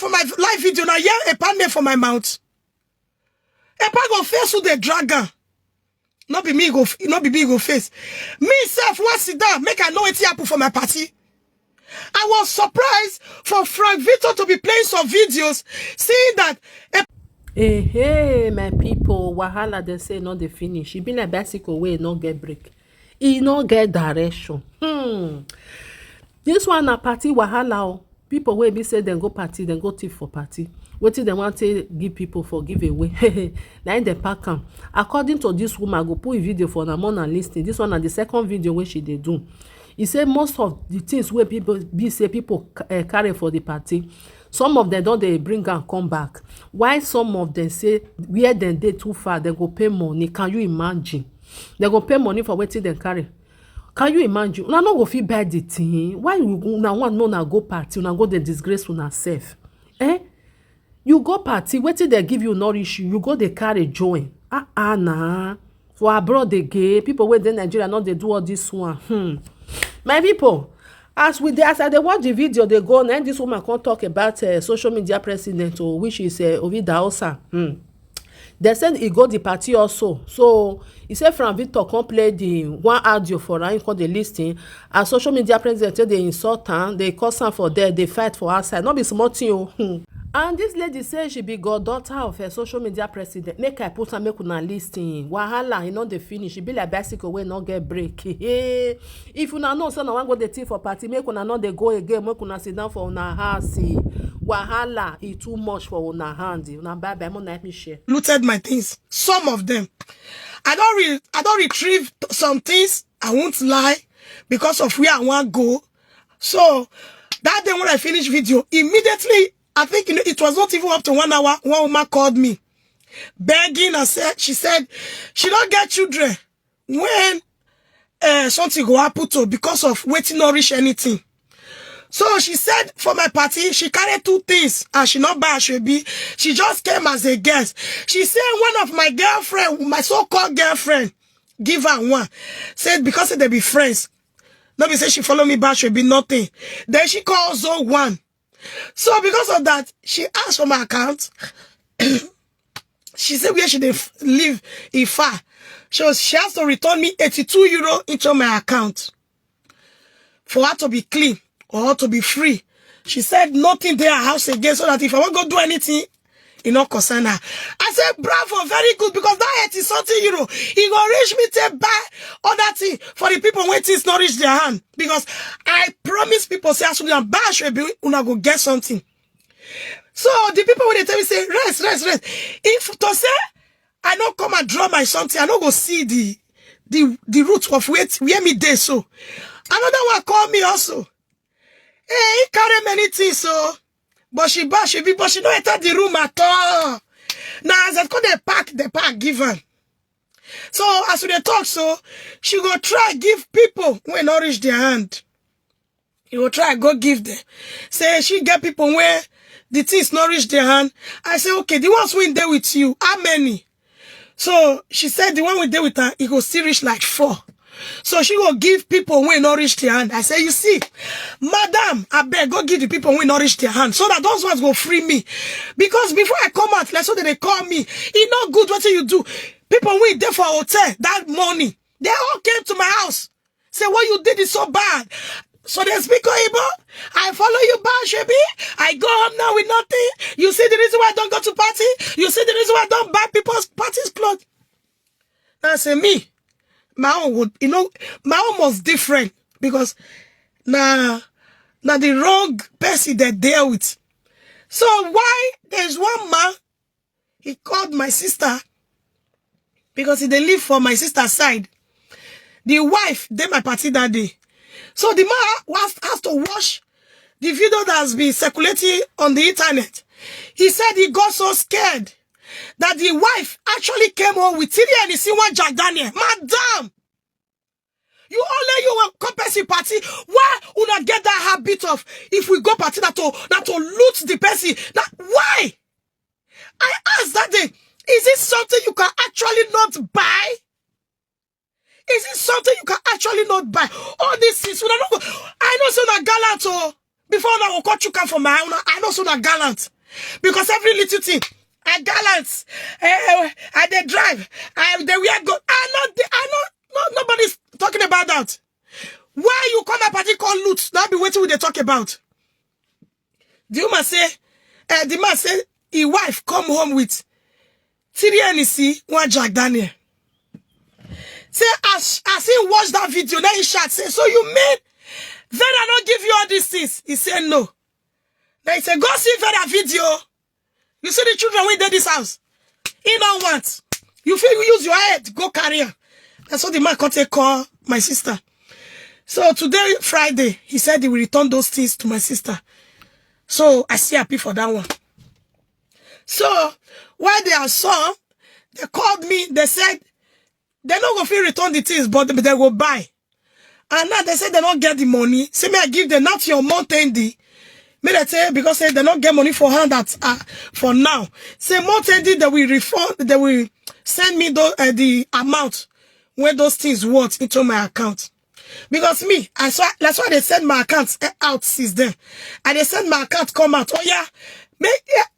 for my live video, now yeah, a pan for my mouth. A pan go face with the dragon. Not be me go face. Me self what sit down, make I know it's happen for my party. I was surprised for Frank Victor to be playing some videos, seeing that. Hey, my people, wahala they say not the finish. E be like bicycle way not get break. E no get direction. This one na party wahala o. People wey be say dem go party, dem go thief for party. Wetin dem wan take give people for giveaway. Na im dem pack am. According to this woman, I go put a video for una more lis ten. This one na the second video wey she dey do. E say most of the things wey people be say people carry for the party, some of them don dey bring am come back, while some of them say where dem dey too far, dem go pay money. Can you imagine? Dem go pay money for wetin dem carry. Can you imagine? Una no go fit buy the thing. Why una wan know una go party, una go dey disgrace una sef? You go party, wetin dem give you nourish you, you go dey carry join. Nah. For abroad again, people wey dey Nigeria no dey do all this one. My people, as I dey watch the video dey go, na this woman come talk about social media president, which is Ovida Osa. They said he go the party also. So he said Frank Victor come play the one audio for am, come dey lis ten. As social media president, they insult am, they curse am for there, they fight for outside. No be small thing o. And this lady say she be goddaughter of a social media president. Make I put am, make una lis ten. Wahala, e no dey finish. E be like bicycle wey no get break. If una know say una wan go dey thief for party, make una no dey go again. Make una sit down for una house. Wahala, e too much for una hand. Una bye bye. Mo like me share. Looted my things. Some of them. I don't retrieve some things. I won't lie because of where I want go. So that day when I finished video, immediately. I think it was not even up to 1 hour. One woman called me, begging and she said she don't get children when something go happen to because of waiting nourish anything. So she said for my party, she carried 2 things and she not buy Ashwebi. She just came as a guest. She said one of my girlfriend, my so-called girlfriend, give her one. Said because they be friends. Nobody say she follow me back, Ashwebi, nothing. Then she calls Zone 1. So because of that, she asked for my account. She said where she live in far. So she has to return me 82 euro into my account for her to be clean or to be free. She said nothing there house again, so that if I want to go do anything, it not concern her. I said bravo, very good, because that 80 something euro, it go reach me to buy other thing for the people when things not reach their hand. Because I promise people say as soon as buy una go get something. So the people when they tell me say rest. If to say I don't come and draw my something, I don't go see the root of where me dey so. Another one call me also. Hey, he carry many things so. But she don't enter the room at all. Now, as I call the pack given. So, as we talk, so, she go try give people when not reach their hand. You will try go give them. Say, she get people where the things not reach their hand. I say, okay, the ones who in there with you, how many? So, she said the one we there with her, it go still reach like 4. So she go give people when not reach their hand. I say, you see, madam, I beg, go give the people when not reach their hand. So that those ones go free me. Because before I come out, let's say they call me. It's not good what you do. People when there for hotel that morning, they all came to my house. Say, what you did is so bad. So they speak Igbo. I follow you back, Shebi. I go home now with nothing. You see the reason why I don't go to party? You see the reason why I don't buy people's parties clothes? I say, me. My own would, my own was different because now the wrong person they deal with. So why there's one man, he called my sister because he they live for my sister's side. The wife did my party that day. So the man has to watch the video that has been circulating on the internet. He said he got so scared that the wife actually came home with Tilly and Isiwa Jack Daniel. Madam! You only compensate party. Why would I get that habit of if we go party that to loot the person? Why? I asked that day, is it something you can actually not buy? Is it something you can actually not buy? All these things, I know so na gallant, Before now, I cut you come for my own. I know so that gallant. Because every little thing, I gallant. I they drive. They wear good. Nobody's talking about that. Why you come a party called loot? Now be waiting what they talk about. The woman say, the man say, his wife come home with 3 NEC, 1 Jack Daniel. Say, as he watched that video, then he shout, say, so you mean Vera not give you all these things? He said, no. Then he said, go see Vera video. You see the children when they this house. He don't want. You feel you use your head, go carry her. That's what the man can take call my sister. So today, Friday, he said he will return those things to my sister. So I see happy for that one. So while they are saw, they called me, they said, they're not going to return the things, but they will buy. And now they said they don't get the money. Say, may I give them not your mountain D. May they say, because they don't get money for her that for now. Say, mountain D, they will refund, they will send me the amount where those things worth into my account. Because me, that's why they send my account out since then. And they send my account come out. Oh yeah,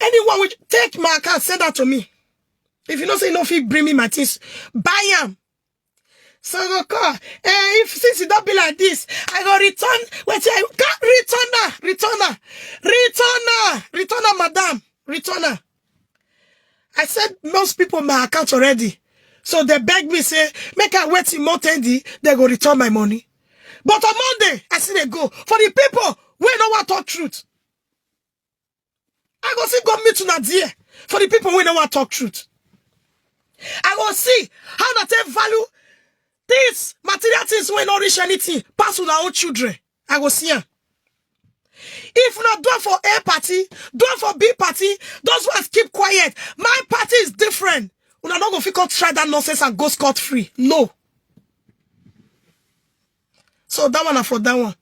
anyone will take my account, send that to me. If you don't say no, if you bring me my things, buy them. So I go call. If since it don't be like this, I go return. Wait, return her, madam, return her. I said most people my account already. So they beg me, say, make I wait till Monday, they go return my money. But on Monday, I see they go. For the people, we don't want to talk truth. I go see God meet to Nadia. For the people, we don't want to talk truth. I go see how that they value these material things when not reach anything. Pass with our own children. I go see them. If not do it for A party, do it for B party, those ones keep quiet. My party is different. We're not going to try that nonsense and go scot-free. No. So that one and for that one.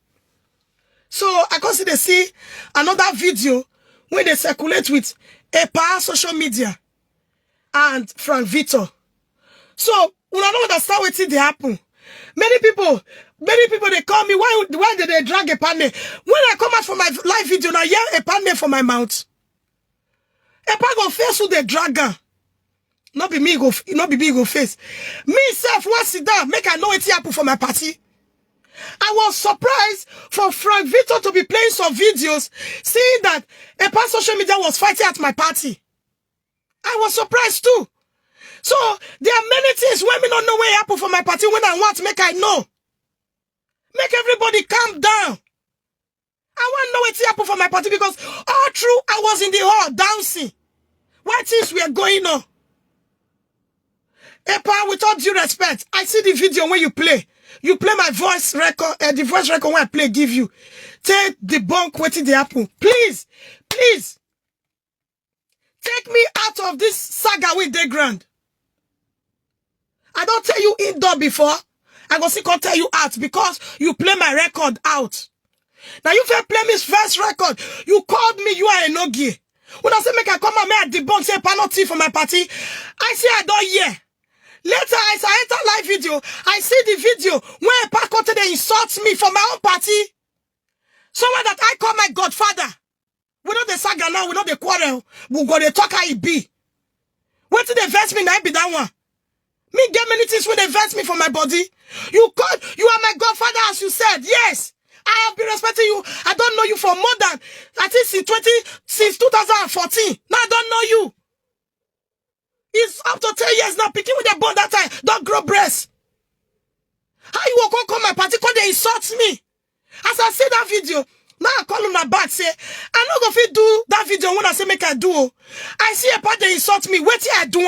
So I consider see another video when they circulate with a power social media and Frank Victor. So we don't understand what they happen. Many people they call me, why did they drag a panel? When I come out for my live video, now hear a panel for my mouth. A pan go face who they drag her. Not be me go face. Me self want sit down, make I know what happen for my party. I was surprised for Frank Victor to be playing some videos, seeing that a pan social media was fighting at my party. I was surprised too. So there are many things when me don't know what happen for my party when I want to make I know. Make everybody calm down. I want to know what happen for my party because all through I was in the hall dancing. What things were going on? Epa, with all due respect, I see the video when you play. You play my voice record, the voice record when I play give you. Take the bunk waiting the happen. Please, please. Take me out of this saga with the grand. I don't tell you indoor before. I go see can't tell you out because you play my record out. Now you fair play me first record. You called me, you are a no-gay. When I say make I come and make a debunk, say penalty for my party, I say I don't hear. Later, as I enter live video, I see the video where a pastor they insult me for my own party. Someone that I call my godfather. We know the saga now, we know the quarrel. We go to talk how it be. What did they verse me? I be that one. Me get many things when they verse me for my body. You are my godfather as you said. Yes. I have been respecting you. I don't know you for more than, I think since 2014. Now I don't know you. It's up to 10 years now, picking with the bone that time. Don't grow breasts. How you will come my party, because they insult me. As I see that video, now I call him back, say, I'm not going to do that video when I say make I do. I see a part they insult me. What I do?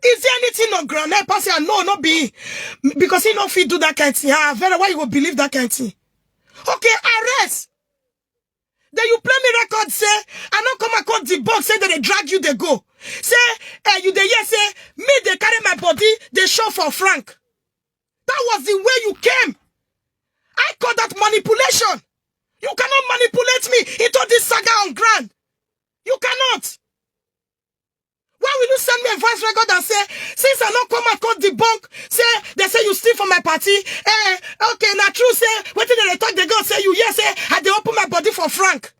Is there anything on ground? I pass here, no, not be. Because he not fit do that kind of thing. Ah, very why you will believe that kind of thing. Okay, arrest. Then you play me record, say, I don't come and cut the box, say that they drag you, they go. Say, you they hear, say, me, they carry my body, they show for Frank. That was the way you came. I call that manipulation. You cannot manipulate me into this saga on ground. You cannot. Why will you send me a voice record and say, since I not come and come debunk, say, they say you steal from my party. Okay, now true, say, what did they talk, they go say you, yes, say, I they open my body for Frank.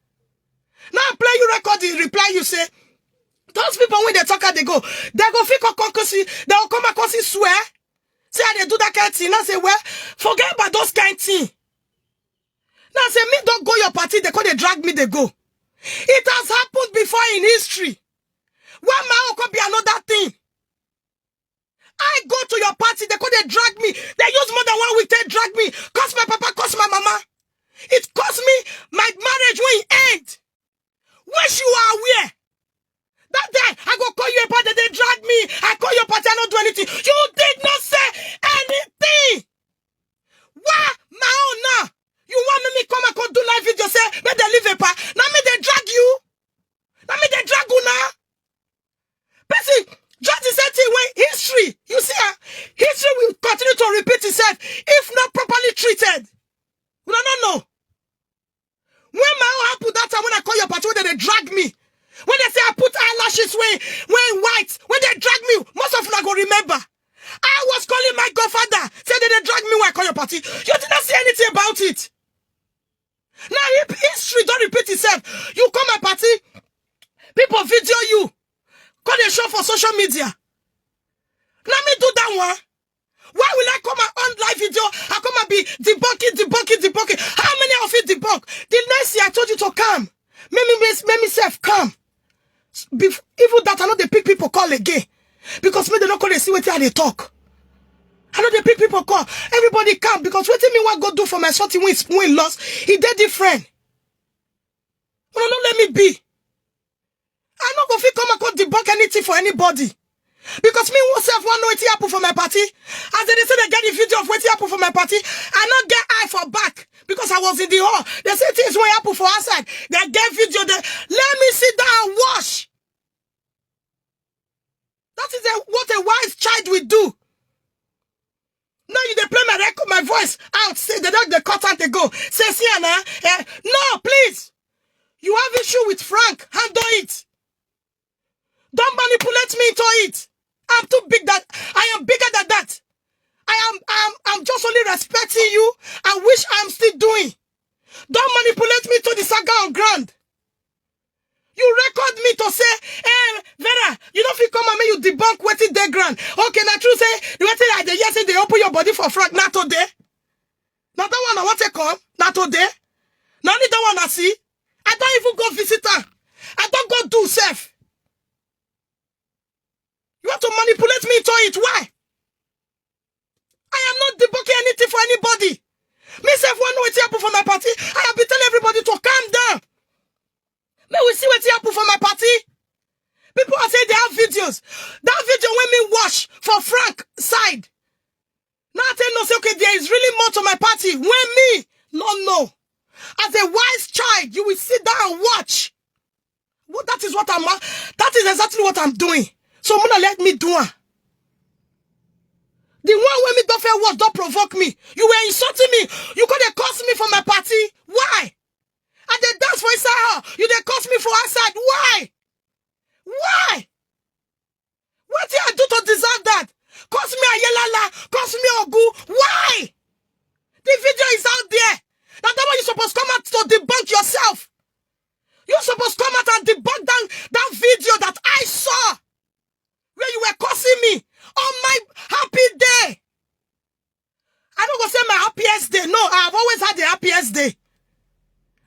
Now I play you record, the reply you say, those people when they talk they go fit they will come across swear. Say they do that kind of thing. Now say, well, forget about those kind of thing. Now say, me don't go your party, they drag me, they go. It has happened before in history. One man could be another thing. I go to your party, they drag me. They use more than 1 week, they drag me. Cost my papa, cost my mama. It cost me my marriage when it end. Wish you are aware. That day, I go call you a party, they drag me. I call your party, I don't do anything. You did not say anything. Why? My own now. You want me come and come do live video, say, may they leave a part. Now me they drag you. Now me they drag you now. Percy, just the same thing when history, you see, history will continue to repeat itself if not properly treated. We don't know. When my own happened that time when I call your party, when they drag me. When they say I put eyelashes when white, when they drag me, most of them I go remember. I was calling my godfather, said they drag me when I call your party. You did not say anything about it. Now, if history don't repeat itself, you come my party, people video you, call a show for social media. Let me do that one. Why will I come on live video? I come and be debunking. How many of you debunk? The next year I told you to come. Make me self come. Even that I know they pick people call again. Because me they don't call they see what they talk. I know they pick people call. Everybody come because what me what God do for my son win loss. He did different. No, let me be. I not go fit come and call debunk anything for anybody. Because me myself want know what happen for my party. As they say they get the video of what happen for my party, I not get eye for back because I was in the hall. They say things what happen for outside. They get video. Let me sit down and watch. That is what a wise child will do. Now you they play my record, my voice out. Say they don't they cut and they go. Say Sienna, no, please. You have issue with Frank. Handle it. Don't manipulate me into it. I'm too big that I am bigger than that. I'm just only respecting you and which I'm still doing. Don't manipulate me to the saga on ground. You record me to say, Vera, you don't feel come and me you debunk waiting their ground. Okay, now true say, the waiting like the yes say they open your body for Frank, not today. Not that one I want to come, not today. Not only that one I see. I don't even go visit her. I don't go do self. You want to manipulate me into it? Why? I am not debunking anything for anybody. Myself want to know what happen for my party. I have been telling everybody to calm down. May we see what happen for my party. People are saying they have videos. That video when me watch for Frank side. Now I tell no say okay, there is really more to my party. When me, no. As a wise child, you will sit down and watch. Well, that is exactly what I'm doing. So Mona let me do it. The one when me don't fair watch, don't provoke me. You were insulting me. You could have cost me for my party. Why? And they dance for inside. You they cost me for outside. Why? Why? What did I do to deserve that? Cost me a yelala. Cost me a ogu. Why? The video is out there. Now that one you supposed to come out to debunk yourself. You're supposed to come out and debunk that video that I saw. Where you were cursing me on my happy day. I don't go say my happiest day. No, I've always had the happiest day.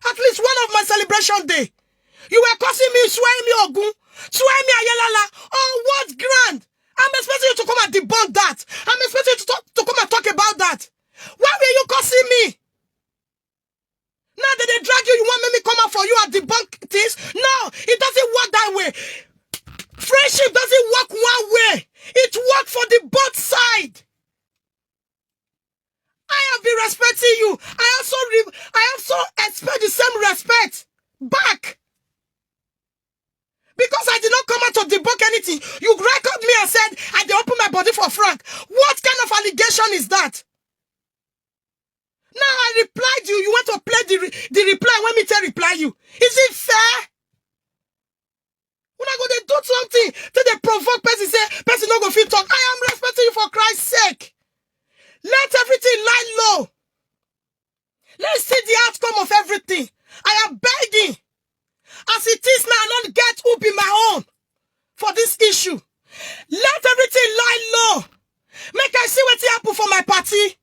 At least one of my celebration day. You were cursing me, swearing me ogun, swearing me ayalala. Oh, what grand. I'm expecting you to come and debunk that. I'm expecting you to come and talk about that. Why were you cursing me? Now that they drag you, you want me come out for you and debunk this? No, it doesn't work that way. Friendship doesn't work one way. It works for the both side. I have been respecting you. I also expect the same respect back. Because I did not come out to debunk anything. You record me and said, I did open my body for Frank. What kind of allegation is that? Now I replied you. You want to play the reply when me tell reply you. Is it fair? When I go to do something till they provoke person, say person no go fit talk. I am respecting you for Christ's sake. Let everything lie low. Let's see the outcome of everything. I am begging. As it is now, I don't get who be my own for this issue. Let everything lie low. Make I see what happen for my party.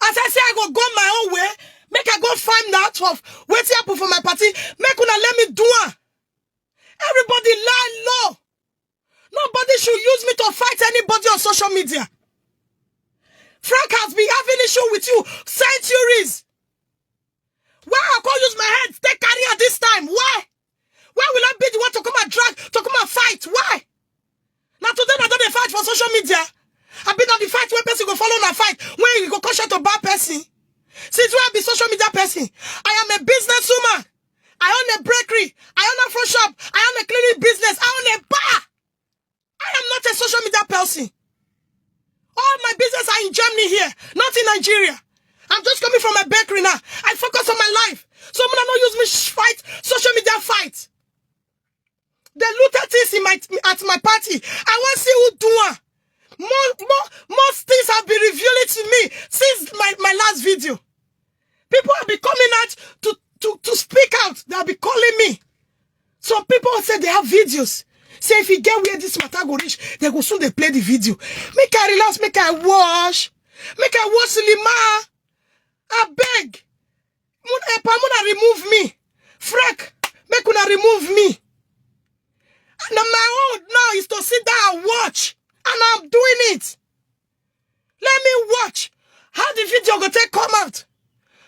As I say, I go my own way. Make I go find out of what happen for my party. Make una let me do it. Everybody lie low. Nobody should use me to fight anybody on social media. Frank has been having issue with you centuries. Why I can't use my head take career this time? Why? Why will I be the one to come and drag, to come and fight? Why? Now today I don't fight for social media. I've been on the fight where person go follow my fight. When you go caution to bad person. Since when I be social media person, I am a businesswoman. I own a bakery. I own a front shop. I own a cleaning business. I own a bar. I am not a social media person. All my business are in Germany here, not in Nigeria. I'm just coming from my bakery now. I focus on my life. So I'm not use me fight, social media fight. They look at this at my party. I want to see who do it. Most things have been revealed to me since my last video. People have been coming out to speak out. They'll be calling me. Some people say they have videos. Say if you get where this matter go reach, they go soon they play the video. Make I relax, make I wash. Make I wash Lima. I beg. Muna remove me. Frank, make una remove me. And my own now is to sit down and watch. And I'm doing it. Let me watch how the video go take come out.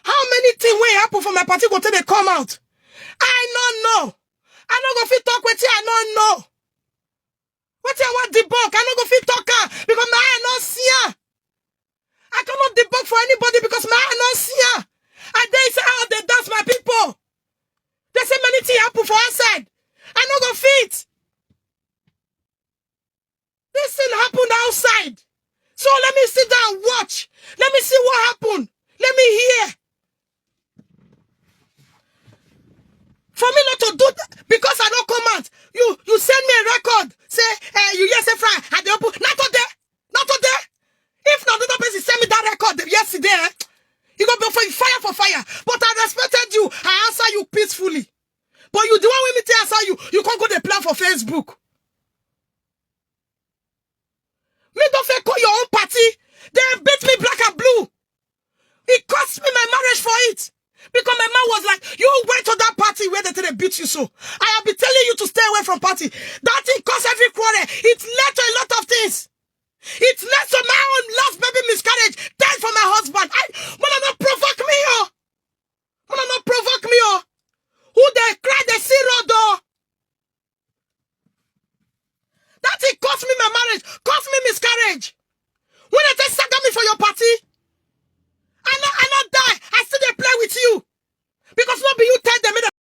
How many things will happen for my party go take they come out? I don't know. I don't go fit talk with you, I don't know. What I want debunk, I don't go fit talk because my eye not see. I cannot debunk for anybody because my eye not see. And they say how they dance my people. They say many things happen for outside. I don't go fit. This thing happened outside. So let me sit down and watch. Let me see what happened. Let me hear. For me not to do that, because I don't come out. You send me a record. Say, you yes, a fry. And they open. Not today. Not today. If not, another person send me that record yesterday. You go for fire for fire. But I respected you. I answer you peacefully. But you the one with me to answer you. You can't go the plan for Facebook. Me don't fake call your own party. They beat me black and blue. It cost me my marriage for it. Because my man was like, you went to that party where they beat you so. I have been telling you to stay away from party. That thing cost every quarter. It led to a lot of things. It led to my own last baby miscarriage. Died for my husband. Wanna not provoke me, oh. Wanna not provoke me, oh. Who they cry, they see road, oh. That thing cost me my marriage. Cost me miscarriage. When they take saga me for your party.